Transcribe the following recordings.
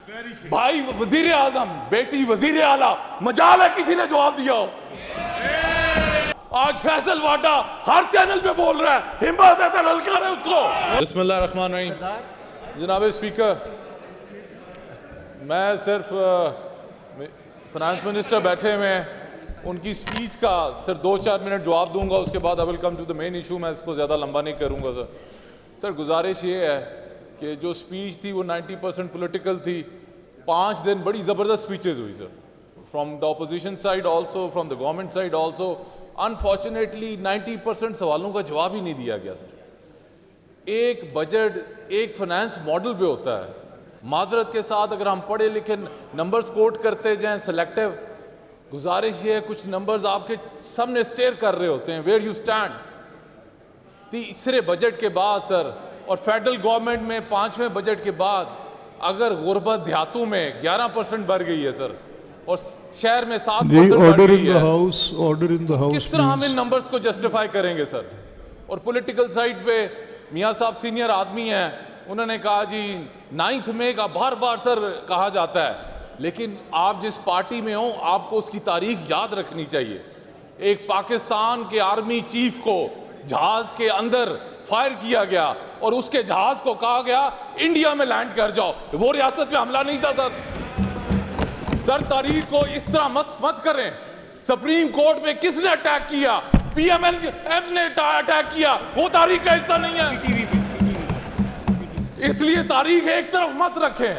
भाई वजीर आजम, बेटी वजीर आला, मजाल है किसी ने जवाब दिया हो? आज फैसल वाडा हर चैनल पे बोल रहा है, हिम्मत है तो ललकार है उसको। बिस्मिल्लाहिर्रहमानिर्रहीम। जनाब स्पीकर, मैं सिर्फ फाइनेंस मिनिस्टर बैठे हुए हैं, उनकी स्पीच का सिर्फ 2-4 मिनट जवाब दूंगा, उसके बाद I will come to the main issue. मैं इसको ज़्यादा लंबा नहीं करूंगा। सर गुजारिश ये है कि जो स्पीच थी वो 90% पॉलिटिकल थी। 5 दिन बड़ी ज़बरदस्त स्पीचेस हुई sir, from the opposition side also, from the government side also. Unfortunately 90% सवालों का जवाब ही नहीं दिया गया सर। एक बजट एक फाइनेंस मॉडल पे होता है। माजरत के साथ अगर हम पढ़े लिखे नंबर्स कोट करते जाएं सेलेक्टिव, गुजारिश ये है कुछ नंबर्स आपके सामने स्टेयर कर रहे होते हैं, वेयर यू स्टैंड। तीसरे बजट के बाद सर और फेडरल गवर्नमेंट में 5वें बजट के बाद अगर गुर्बत देहातों में 11% बढ़ गई है सर और शहर में 7% बढ़ गई है, ऑर्डर इन द हाउस, किस तरह हम इन नंबर्स को जस्टिफाई करेंगे सर? और पॉलिटिकल साइड पे मियां साहब सीनियर आदमी हैं, उन्होंने कहा जी 9 मई का बार बार सर कहा जाता है, लेकिन आप जिस पार्टी में हो आपको उसकी तारीख याद रखनी चाहिए। एक पाकिस्तान के आर्मी चीफ को जहाज के अंदर फायर किया गया और उसके जहाज को कहा गया इंडिया में लैंड कर जाओ, वो रियासत पे हमला नहीं था सर। तारीख को इस तरह मत करें। सुप्रीम कोर्ट में किसने अटैक किया? पीएमएल ने अटैक किया, वो तारीख का हिस्सा नहीं है। इसलिए तारीख एक तरफ मत रखें।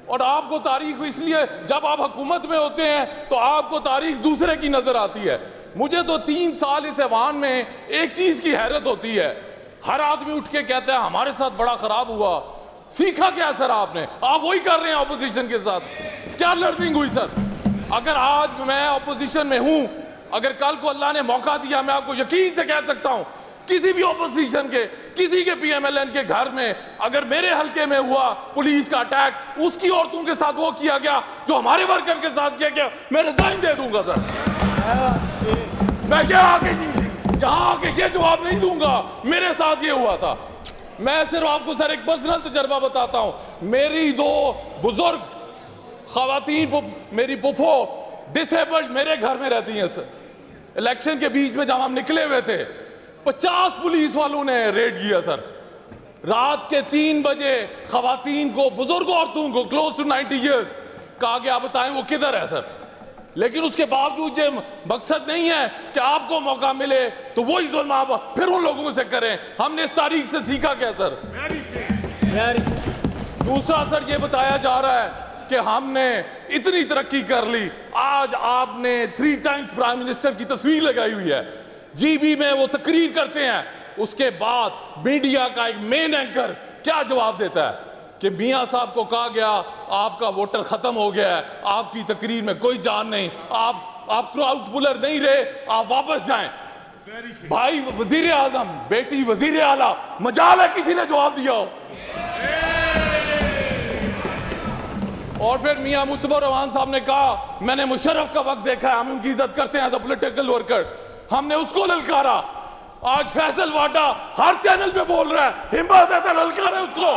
और आपको तारीख इसलिए जब आप हुकूमत में होते हैं तो आपको तारीख दूसरे की नजर आती है। मुझे तो 3 साल इस ऐवान में एक चीज की हैरत होती है, हर आदमी उठ के कहता है हमारे साथ बड़ा खराब हुआ। सीखा क्या सर आपने? आप वही कर रहे हैं ऑपोजिशन के साथ। क्या लर्निंग हुई सर? अगर आज मैं ऑपोजिशन में हूं, अगर कल को अल्लाह ने मौका दिया, मैं आपको यकीन से कह सकता हूं किसी भी ऑपोजिशन के किसी के पीएमएलएन के घर में अगर मेरे हल्के में हुआ पुलिस का अटैक, उसकी औरतों के साथ वो किया गया जो हमारे वर्कर के साथ किया गया, मैं रिजाइन दे दूंगा सर। मैं क्या आके यहाँ आके ये जवाब नहीं दूंगा मेरे साथ ये हुआ था। मैं सिर्फ आपको सर एक पर्सनल तजर्बा बताता हूं। मेरी 2 बुजुर्ग खवातीन, मेरी पुफो डिसेबल्ड मेरे घर में रहती हैं सर। इलेक्शन के बीच में जब हम निकले हुए थे 50 पुलिस वालों ने रेड किया सर। रात के 3 बजे खवातीन को, बुजुर्ग औरतों को क्लोज टू 90 इयर्स कहा गया बताएं वो किधर है सर। लेकिन उसके बावजूद ये मकसद नहीं है कि आपको मौका मिले तो वही जुल्म आप फिर उन लोगों से करें। हमने इस तारीख से सीखा क्या सर? दूसरा सर ये बताया जा रहा है कि हमने इतनी तरक्की कर ली। आज आपने 3 टाइम्स प्राइम मिनिस्टर की तस्वीर लगाई हुई है, जीबी में वो तकरीर करते हैं, उसके बाद मीडिया का एक मेन एंकर क्या जवाब देता है कि मियां साहब को कहा गया आपका वोटर खत्म हो गया है, आपकी तकरीर में कोई जान नहीं, आप क्राउड पुलर नहीं रहे, आप वापस जाएं। भाई वजीर आजम, बेटी वजीर आला, मजाल है किसी ने जवाब दिया हो? और फिर मियां मुस्तफा रहमान साहब ने कहा मैंने मुशर्रफ का वक्त देखा है, हम उनकी इज्जत करते हैं एज अ पॉलिटिकल वर्कर, हमने उसको ललकारा। आज फैसल वाडा हर चैनल पे बोल रहा है, हिम्मत है तो ललकार है उसको।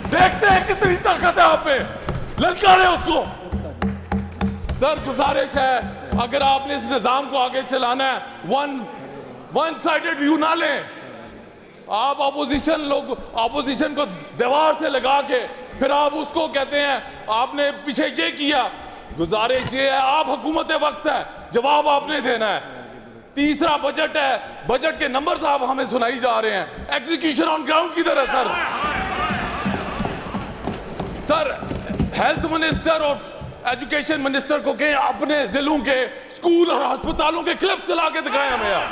देखते हैं कितनी ताकत है आप पे, ललकार है उसको। सर गुजारिश है अगर आपने इस निजाम को आगे चलाना है, वन साइडेड व्यू ना लें। आप ऑपोजिशन को दीवार से लगा के फिर आप उसको कहते हैं आपने पीछे ये किया। गुजारिश ये है आप हुकूमत वक्त है, जवाब आपने देना है। तीसरा बजट है, बजट के नंबर्स आप हमें सुनाई जा रहे हैं, एग्जीक्यूशन ऑन ग्राउंड किधर है सर? सर हेल्थ मिनिस्टर और एजुकेशन मिनिस्टर को कहें अपने जिलों के स्कूल और अस्पतालों के क्लिप चला के दिखाएं हमें, यार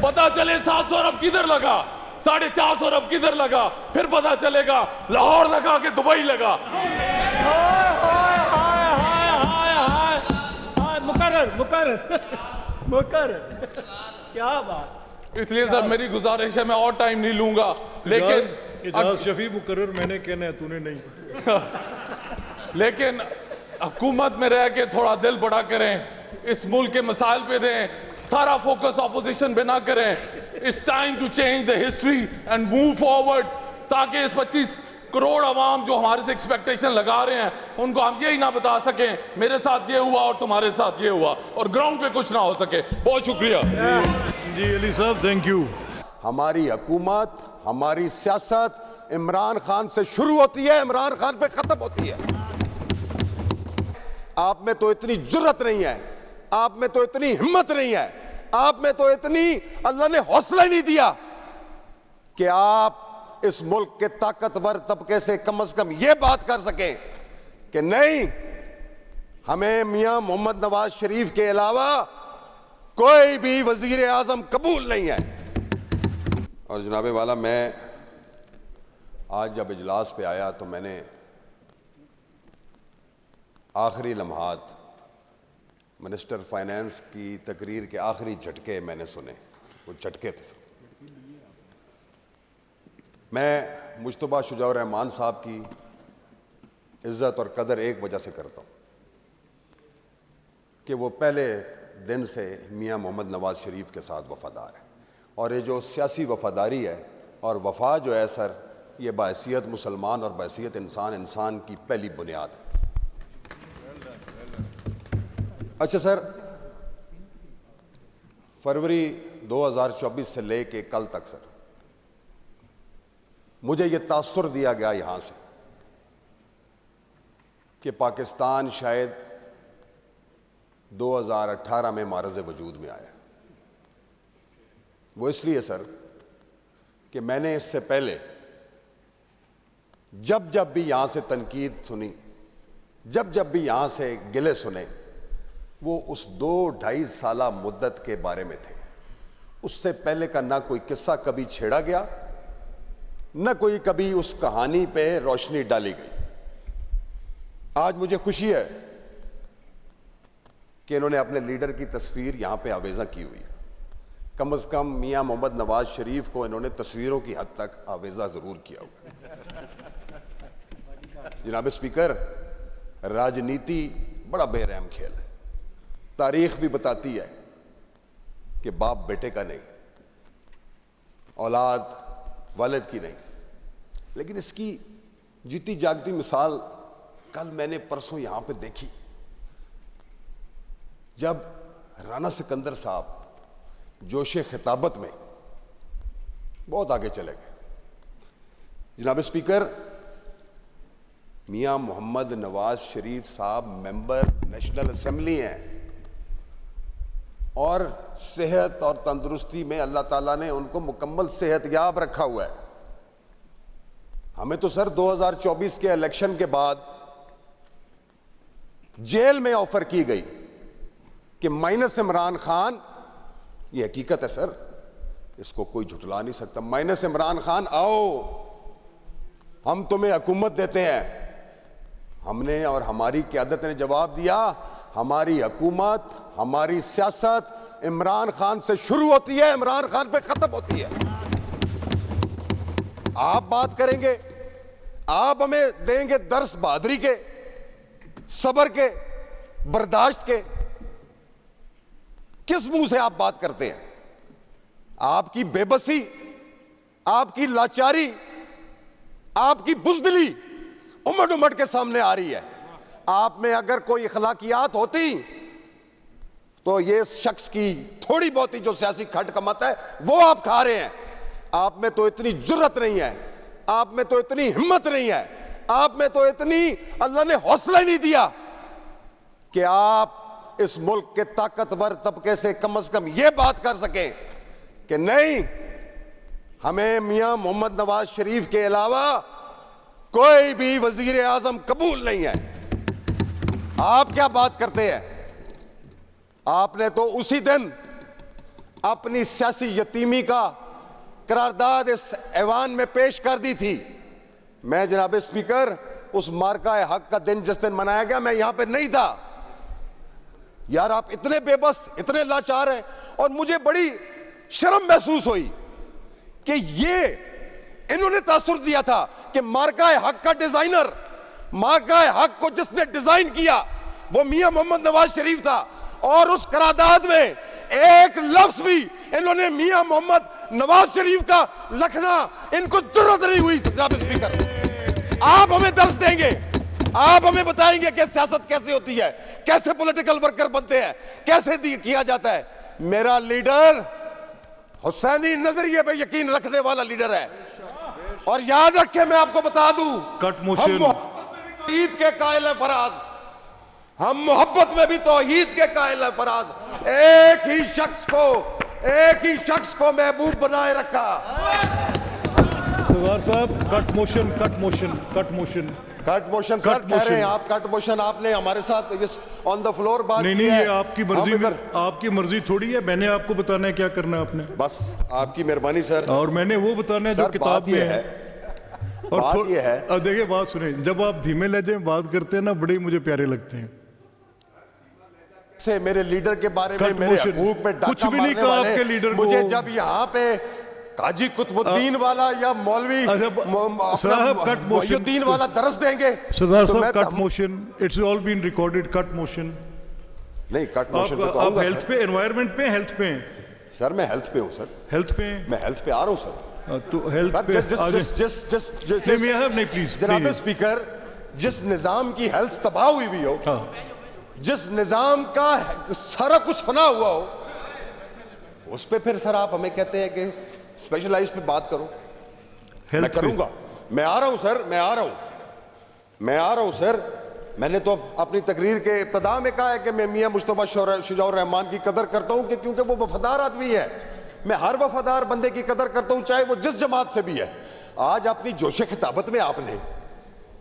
पता चले 700 अरब किधर लगा, 450 अरब किधर लगा, फिर पता चलेगा लाहौर लगा के दुबई लगा। मुकर्रर क्या बात। इसलिए सर मेरी गुजारिश है, मैं और टाइम नहीं लूंगा, लेकिन शफी मुकर्रर मैंने कहना है, तूने नहीं। लेकिन हुकूमत में रह के थोड़ा दिल बड़ा करें, इस मुल्क के मसाइल पे दें, सारा फोकस ऑपोजिशन पे ना करें। It's time to change the history and move forward, ताकि इस 25 करोड़ अवाम जो हमारे से एक्सपेक्टेशन लगा रहे हैं, उनको हम यही ना बता सकें मेरे साथ ये हुआ और तुम्हारे साथ ये हुआ, और ग्राउंड पे कुछ ना हो सके। बहुत शुक्रिया जी अली साहब, थैंक यू। हमारी हुकूमत, हमारी सियासत इमरान खान से शुरू होती है, इमरान खान पे खत्म होती है। आप में तो इतनी जुर्रत नहीं है, आप में तो इतनी हिम्मत नहीं है, आप में तो इतनी अल्लाह ने हौसला ही नहीं दिया कि आप इस मुल्क के ताकतवर तबके से कम यह बात कर सकें कि नहीं, हमें मियां मोहम्मद नवाज शरीफ के अलावा कोई भी वजीर आजम कबूल नहीं है। और जनाबे वाला, मैं आज जब इजलास पे आया तो मैंने आखिरी लम्हात मिनिस्टर फाइनेंस की तकरीर के आखिरी झटके मैंने सुने। वो झटके थे सब। मैं मुश्तबा शुजाउर रहमान साहब की इज्जत और कदर एक वजह से करता हूँ कि वो पहले दिन से मियां मोहम्मद नवाज शरीफ के साथ वफादार है, और ये जो सियासी वफादारी है और वफा जो है सर, ये बाहैसियत मुसलमान और बाहैसियत इंसान की पहली बुनियाद है। अच्छा सर, फरवरी 2024 से लेके कल तक सर, मुझे यह तासुर दिया गया यहां से कि पाकिस्तान शायद 2018 में मारज़ वजूद में आया। वो इसलिए सर कि मैंने इससे पहले जब जब भी यहां से तनकीद सुनी, जब जब भी यहां से गिले सुने, वो उस 2-2.5 साला मुद्दत के बारे में थे। उससे पहले का ना कोई किस्सा कभी छेड़ा गया, न कोई कभी उस कहानी पे रोशनी डाली गई। आज मुझे खुशी है कि इन्होंने अपने लीडर की तस्वीर यहां पे आवेजा की हुई है। कम से कम मियां मोहम्मद नवाज शरीफ को इन्होंने तस्वीरों की हद तक आवेजा जरूर किया हुआ है। जनाब स्पीकर, राजनीति बड़ा बेरहम खेल है। तारीख भी बताती है कि बाप बेटे का नहीं, औलाद वालिद की नहीं, लेकिन इसकी जीती जागती मिसाल कल मैंने परसों यहां पे देखी, जब राना सिकंदर साहब जोशे खिताबत में बहुत आगे चले गए। जनाब स्पीकर, मियां मोहम्मद नवाज शरीफ साहब मेंबर नेशनल असेंबली हैं, और सेहत और तंदुरुस्ती में अल्लाह ताला ने उनको मुकम्मल सेहतयाब रखा हुआ है। हमें तो सर 2024 के इलेक्शन के बाद जेल में ऑफर की गई कि माइनस इमरान खान, ये हकीकत है सर, इसको कोई झुठला नहीं सकता, माइनस इमरान खान आओ, हम तुम्हें हुकूमत देते हैं। हमने और हमारी क़यादत ने जवाब दिया, हमारी हुकूमत, हमारी सियासत इमरान खान से शुरू होती है, इमरान खान पे खत्म होती है। आप बात करेंगे, आप हमें देंगे दर्स बहादुरी के, सब्र के, बर्दाश्त के। किस मुंह से आप बात करते हैं? आपकी बेबसी, आपकी लाचारी, आपकी बुज़दिली उमड़ उमड़ के सामने आ रही है। आप में अगर कोई इखलाकियात होती तो ये शख्स की थोड़ी बहुत ही जो सियासी खट कमत है वो आप खा रहे हैं। आप में तो इतनी जुर्रत नहीं है, आप में तो इतनी हिम्मत नहीं है, आप में तो इतनी अल्लाह ने हौसला ही नहीं दिया कि आप इस मुल्क के ताकतवर तबके से कम यह बात कर सकें कि नहीं, हमें मियां मोहम्मद नवाज शरीफ के अलावा कोई भी वजीर आजम कबूल नहीं है। आप क्या बात करते हैं? आपने तो उसी दिन अपनी सियासी यतीमी का करारदाद इस ऐवान में पेश कर दी थी। मैं जनाब स्पीकर, उस मार्का हक का दिन जिस दिन मनाया गया, मैं यहां पे नहीं था। यार, आप इतने बेबस, इतने लाचार हैं, और मुझे बड़ी शर्म महसूस हुई कि ये इन्होंने तासुर दिया था कि मार्का हक का डिजाइनर, मार्का हक को जिसने डिजाइन किया वो मियां मोहम्मद नवाज शरीफ था, और उस करारदाद में एक लफ्ज भी इन्होंने मियां मोहम्मद नवाज शरीफ का लिखना, इनको जरूरत नहीं हुई। जनाब स्पीकर, आप हमें दर्श देंगे, आप हमें बताएंगे कि सियासत कैसे होती है, कैसे पॉलिटिकल वर्कर बनते हैं, कैसे किया जाता है। मेरा लीडर हुसैनी नजरिए पे यकीन रखने वाला लीडर है। और याद रखें, मैं आपको बता दूं, कट मोशन। तौहीद के कायल है फराज, हम मोहब्बत में भी तौहीद के कायल है फराज। एक ही शख्स को महबूब बनाए रखा। सरदार साहब, cut motion, cut motion, cut motion, cut motion sir कह रहे हैं आप। कट मोशन आपने हमारे साथ ऑन द फ्लोर बात नहीं की नहीं, है। ये आपकी मर्जी, आपकी मर्जी थोड़ी है। मैंने आपको बताना है क्या करना है आपने, बस आपकी मेहरबानी सर। और मैंने वो बताना है जो किताब में है। और बात ये है, अब देखिए, बात सुने, जब आप धीमे लहजे में बात करते हैं ना, बड़े मुझे प्यारे लगते हैं। से मेरे लीडर के बारे में, मेरे हकूक पे डाका कुछ भी नहीं कहा आपके लीडर को। मुझे जब यहाँ पे काजी कुतुबुद्दीन वाला या मौलवी मोहिउद्दीन वाला दरस देंगे, सरदार साहब, cut motion, it's all been recorded. Cut motion नहीं, कट मोशन पे तो आप हेल्थ पे, एनवायरनमेंट पे, हेल्थ पे सर। मैं हेल्थ पे हूँ सर, हेल्थ पे, मैं हेल्थ पे आ रहा हूँ सर। तो हेल्थ पे नहीं प्लीज। जनाब स्पीकर, जिस निजाम की हेल्थ तबाह हुई हुई हो, जिस निजाम का सारा कुछ फना हुआ हो, उस पे फिर सर आप हमें कहते हैं कि स्पेशलाइज पे बात करो। मैं करूंगा, मैं आ रहा हूं सर, मैं आ रहा हूं सर। मैंने तो अपनी तकरीर के इब्तिदा में कहा है कि मैं मियां मुस्तफा शुजाउर रहमान की कदर करता हूं कि क्योंकि वो वफादार आदमी है। मैं हर वफादार बंदे की कदर करता हूं, चाहे वो जिस जमात से भी है। आज अपनी जोशे खिताबत में आपने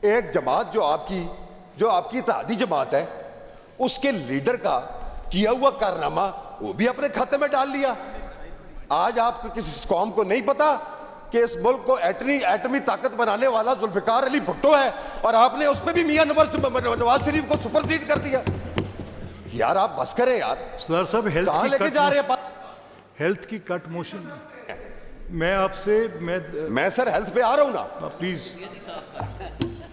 एक जमात जो आपकी इत्तेहादी जमात है, उसके लीडर का किया हुआ कारनामा वो भी अपने खाते में डाल लिया। आज आपको किसी कौम को नहीं पता कि इस मुल्क को एटमी ताकत बनाने वाला जुल्फिकार अली भुट्टो है, और आपने उस पर भी मियां नवाज शरीफ को सुपरसीड कर दिया। यार आप बस करें यार। सरदार साहब, हेल्थ कहां लेके जा रहे हैं? हेल्थ की कट मोशन। मैं आपसे मैं सर हेल्थ पे आ रहा हूं ना, प्लीज।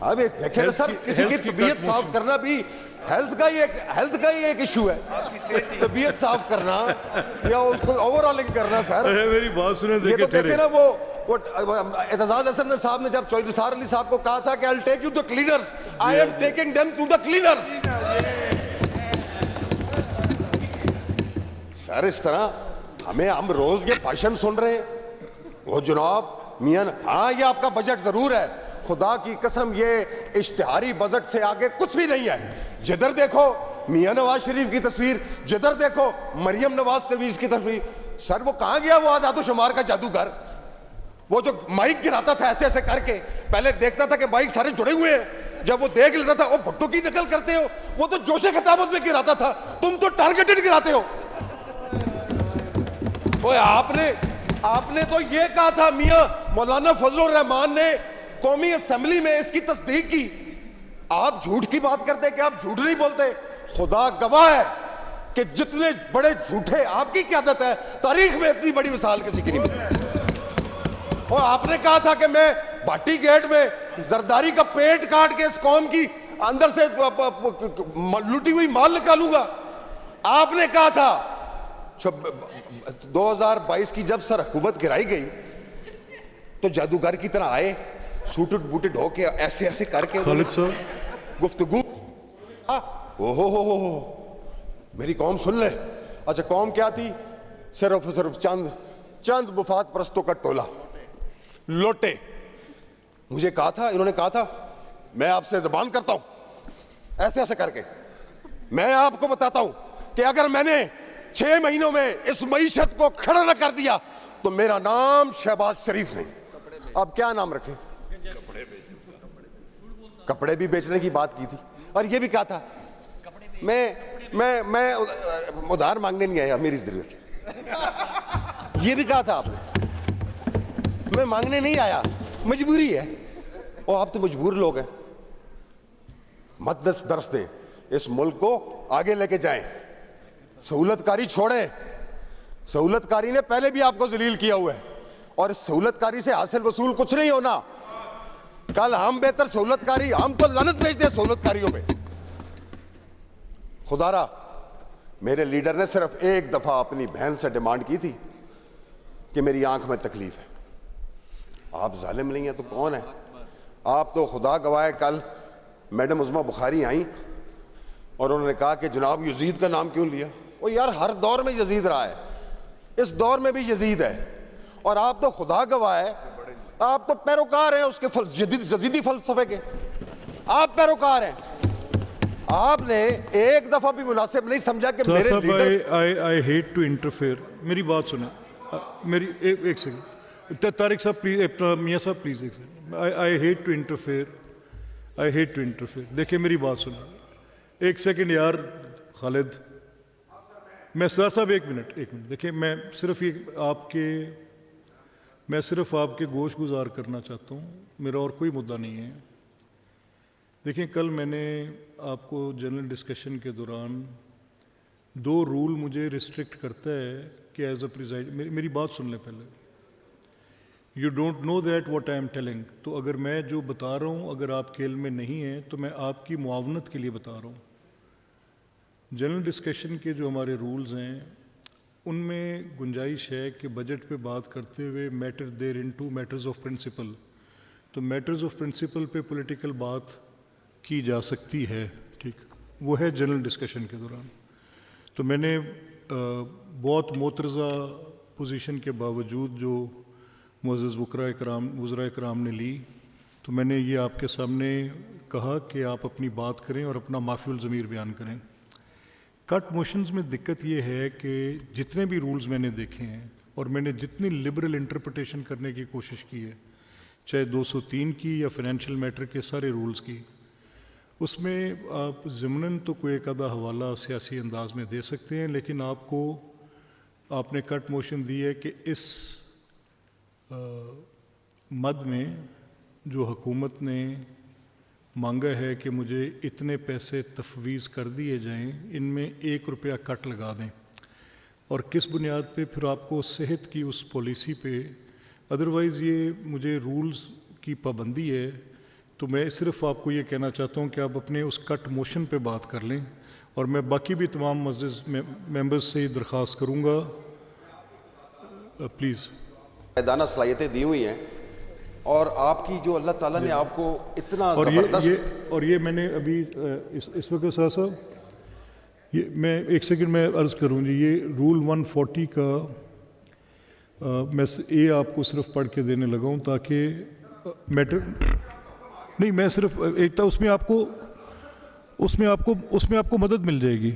अब देखिए सर, किसी की तबीयत साफ करना भी हेल्थ का ही एक इशू है। तबीयत साफ करना या उसको ओवरऑलिंग करना सर। मेरी बात सुने, ये तो देखे ना, वो एतजाज हसन साहब ने जब चौधरी निसार अली साहब को कहा था कि I will take you the cleaners, I am taking them to the cleaners. Sir इस तरह हम रोज ये भाषण सुन रहे हैं। वो जनाब मियां, हाँ ये आपका बजट जरूर है, खुदा की कसम ये इश्तिहारी बजट से आगे कुछ भी नहीं है। जिधर देखो मियां नवाज शरीफ की तस्वीर, जिधर देखो मरियम नवाज तवीज की तस्वीर। सर वो कहां गया वो आदातो शुमार का जादूगर? वो जो माइक गिराता था ऐसे ऐसे करके, पहले देखता था कि माइक सारे जुड़े हुए हैं, जब वो देख लेता था, वो भुट्टो की नकल करते हो, वो तो जोशे खिताबत में गिराता था, तुम तो टारगेटेड गिराते हो। ओए आपने तो ये कहा था, मियां मौलाना फजलुर रहमान ने कौमी असेंबली में इसकी तस्दीक की। आप झूठ की बात करते कि आप झूठ नहीं बोलते। खुदा गवाह है कि जितने बड़े झूठे आपकी क़यादत है, तारीख में इतनी बड़ी मिसाल किसी की नहीं मिली। और आपने कहा था कि मैं भाटी गेट में जरदारी का पेट काट के इस कौम की अंदर से लूटी हुई माल निकालूंगा। आपने कहा था 2022 की जब सर हुकूमत गिराई गई तो जादूगर की तरह आए, सूटेड बूटेड होके ऐसे ऐसे करके खालिद साहब गुफ्तगू। ओहो मेरी कौम सुन ले। अच्छा कौम क्या थी? सिर्फ चंद मुफाद परस्तों का टोला, लोटे। मुझे कहा था, इन्होंने कहा था मैं आपसे जबान करता हूं ऐसे ऐसे करके। मैं आपको बताता हूं कि अगर मैंने 6 महीनों में इस मईशत को खड़ा न कर दिया तो मेरा नाम शहबाज शरीफ नहीं। अब क्या नाम रखें? कपड़े भी बेचने की बात की थी, और ये भी कहा था मैं उधार मांगने नहीं आया, मेरी जरूरत है। ये भी कहा था आपने, मैं मांगने नहीं आया, मजबूरी है। और आप तो मजबूर लोग हैं। मत दर्स दें, इस मुल्क को आगे लेके जाएं, सहूलतकारी छोड़ें। सहूलतकारी ने पहले भी आपको जलील किया हुआ है, और इस सहूलतकारी से हासिल वसूल कुछ नहीं होना। कल हम बेहतर सहूलतकारी, हम तो लनत भेजते हैं सहूलतकारियों पे। खुदारा मेरे लीडर ने सिर्फ एक दफा अपनी बहन से डिमांड की थी कि मेरी आंख में तकलीफ है। आप जालिम नहीं है तो कौन है? आप तो खुदा गवाह, कल मैडम उज़मा बुखारी आई और उन्होंने कहा कि जनाब यजीद का नाम क्यों लिया। वो यार हर दौर में यजीद रहा है, इस दौर में भी यजीद है, और आप तो खुदा गवाह है, आप तो पैरोकार हैं उसके जदीदी फलसफे के, आप पैरोकार हैं। आपने एक दफा भी मुनासिब नहीं समझा कि मेरे leader. I hate to interfere, मेरी बात सुने, मेरी एक सेकंड, तारिक साहब प्लीज, मियां साहब प्लीज एक second. I hate to interfere, I hate to interfere. देखिए मेरी बात सुनो, एक सेकंड यार खालिद, मैं सर साहब एक मिनट। देखिए मैं सिर्फ आपके गोश गुजार करना चाहता हूँ, मेरा और कोई मुद्दा नहीं है। देखिए कल मैंने आपको जनरल डिस्कशन के दौरान 2 रूल मुझे रिस्ट्रिक्ट करता है कि एज अ प्रिजाइड, मेरी बात सुन लें पहले। You don't know that what I am telling. तो अगर मैं जो बता रहा हूँ अगर आप खेल में नहीं हैं तो मैं आपकी मुआवनत के लिए बता रहा हूँ। जनरल डिस्कशन के जो हमारे रूल्स हैं उनमें गुंजाइश है कि बजट पे बात करते हुए matter there into matters of principle, तो मैटर्स ऑफ प्रिंसिपल पे पॉलिटिकल बात की जा सकती है, ठीक, वो है जनरल डिस्कशन के दौरान। तो मैंने बहुत मोतरज़ा पोजीशन के बावजूद जो मुअज़्ज़ज़ वज़रा इकराम ने ली, तो मैंने ये आपके सामने कहा कि आप अपनी बात करें और अपना माफ़ियुल ज़मीर बयान करें। कट मोशंस में दिक्कत ये है कि जितने भी रूल्स मैंने देखे हैं और मैंने जितनी लिबरल इंटरप्रिटेशन करने की कोशिश की है, चाहे 203 की या फाइनेंशियल मैटर के सारे रूल्स की, उसमें आप ज़िमनन तो कोई एक आधा हवाला सियासी अंदाज में दे सकते हैं, लेकिन आपने कट मोशन दी है कि इस मद में जो हुकूमत ने मांगा है कि मुझे इतने पैसे तफवीज़ कर दिए जाएं, इनमें 1 रुपया कट लगा दें, और किस बुनियाद पे फिर आपको सेहत की उस पॉलिसी पे, अदरवाइज़ ये मुझे रूल्स की पाबंदी है। तो मैं सिर्फ आपको ये कहना चाहता हूँ कि आप अपने उस कट मोशन पे बात कर लें, और मैं बाकी भी तमाम मस्जिद मेंबर्स से दरख्वास्त करूँगा प्लीज़। दाना सलाहियतें दी हुई हैं और आपकी जो अल्लाह ताला ने आपको इतना और ये मैंने अभी इस वक्त साहब ये मैं एक सेकंड में अर्ज़ करूँ जी, ये रूल 140 का मैं ये आपको सिर्फ पढ़ के देने लगा हूँ ताकि मैटर नहीं, मैं सिर्फ एक था उसमें आपको मदद मिल जाएगी,